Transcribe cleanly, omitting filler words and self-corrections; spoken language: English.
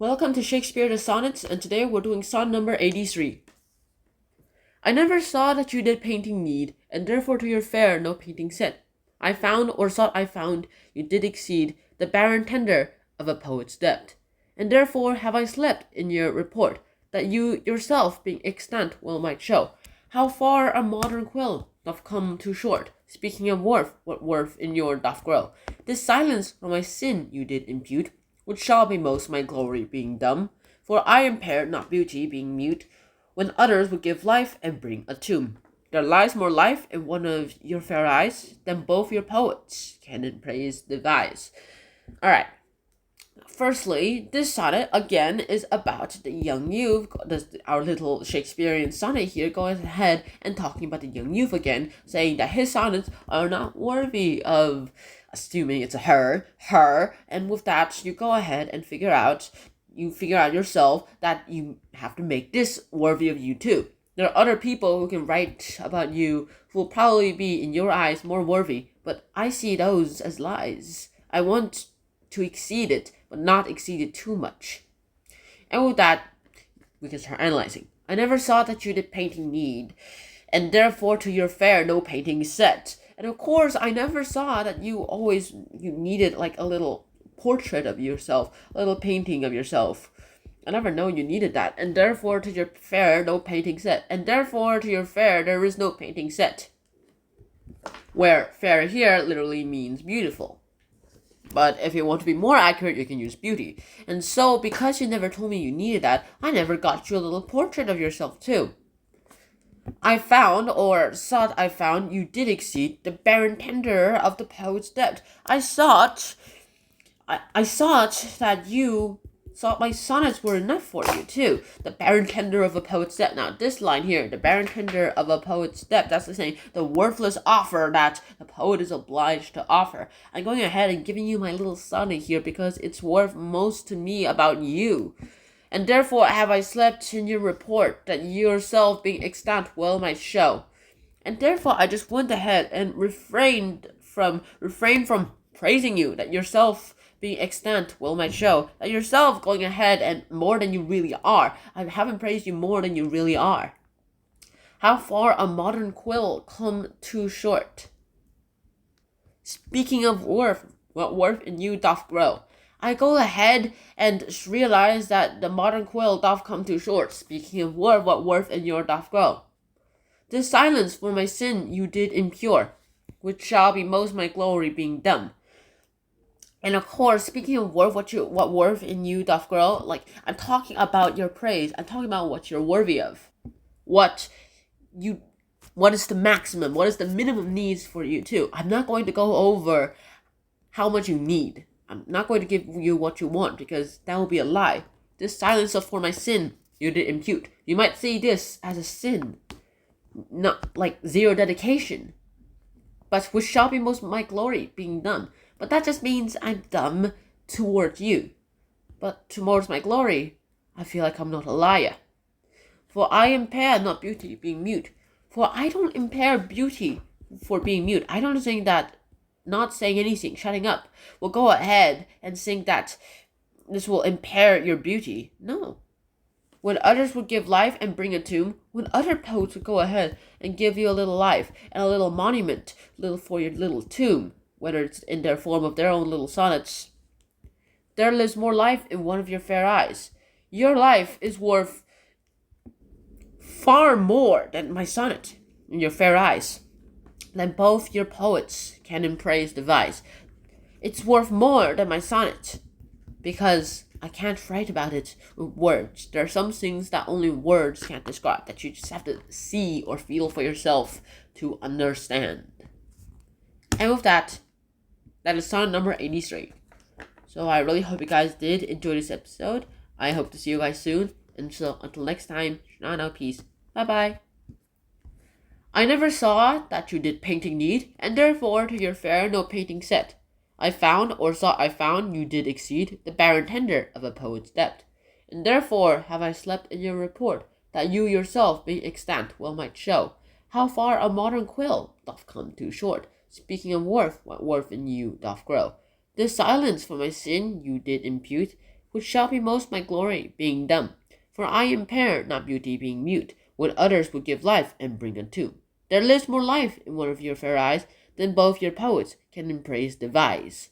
Welcome to Shakespeare the Sonnets, and today we're doing sonnet number 83. I never saw that you did painting need, and therefore to your fair no painting set. I found, or thought I found, you did exceed the barren tender of a poet's depth, and therefore have I slept in your report, that you yourself being extant well might show, how far a modern quill doth come too short. Speaking of worth, what worth in your doth grow. This silence from my sin you did impute, which shall be most my glory being dumb, for I impair not beauty being mute, when others would give life and bring a tomb. There lies more life in one of your fair eyes than both your poets can in praise devise. Alright. Firstly, this sonnet again is about the young youth. Our little Shakespearean sonnet here going ahead and talking about the young youth again, saying that his sonnets are not worthy of, assuming it's a her, and with that you go ahead and figure out yourself that you have to make this worthy of you too. There are other people who can write about you who will probably be in your eyes more worthy, but I see those as lies. I want to exceed it, but not exceed it too much. And with that, we can start analyzing. I never saw that you did painting need, and therefore to your fair no painting set. And of course, I never saw that you needed like a little portrait of yourself, a little painting of yourself. I never know you needed that. And therefore to your fair no painting set. And therefore to your fair there is no painting set. Where fair here literally means beautiful. But if you want to be more accurate, you can use beauty. And so, because you never told me you needed that, I never got you a little portrait of yourself too. I found, or thought I found, you did exceed the barren tender of the poet's depth. I thought that you thought my sonnets were enough for you too. The barren tender of a poet's depth. Now this line here, the barren tender of a poet's depth, that's the saying, the worthless offer that the poet is obliged to offer. I'm going ahead and giving you my little sonnet here because it's worth most to me about you. And therefore have I slept in your report, that yourself being extant well might show. And therefore I just went ahead and refrained from praising you, that yourself being extant well might show, that yourself going ahead and more than you really are. I haven't praised you more than you really are. How far a modern quill come too short. Speaking of worth, what worth in you doth grow. I go ahead and realize that the modern quill doth come too short. Speaking of worth, what worth in your doth grow. This silence for my sin you did impure, which shall be most my glory being dumb. And of course, speaking of worth, what worth in you doth grow, like I'm talking about your praise. I'm talking about what you're worthy of. What is the maximum? What is the minimum needs for you too? I'm not going to go over how much you need. I'm not going to give you what you want because that will be a lie. This silence for my sin you did impute. You might see this as a sin, not like zero dedication, but which shall be most my glory being done. But that just means I'm dumb towards you. But towards my glory, I feel like I'm not a liar. For I impair not beauty being mute. For I don't impair beauty for being mute. I don't think that not saying anything, shutting up, will go ahead and think that this will impair your beauty. No. When others would give life and bring a tomb, when other poets would go ahead and give you a little life and a little monument, little for your little tomb, whether it's in their form of their own little sonnets, there lives more life in one of your fair eyes. Your life is worth far more than my sonnet in your fair eyes, than both your poets can in praise devise. It's worth more than my sonnet, because I can't write about it with words. There are some things that only words can't describe, that you just have to see or feel for yourself to understand. And with that, that is sonnet number 83. So I really hope you guys did enjoy this episode. I hope to see you guys soon. And so until next time, peace. Bye bye. I never saw that you did painting need, and therefore to your fair no painting set. I found, or thought I found, you did exceed the barren tender of a poet's depth. And therefore have I slept in your report, that you yourself being extant well might show, how far a modern quill doth come too short. Speaking of worth, what worth in you doth grow. This silence for my sin you did impute, which shall be most my glory, being dumb? For I impair not beauty being mute, when others would give life and bring unto. There lives more life in one of your fair eyes than both your poets can in praise devise.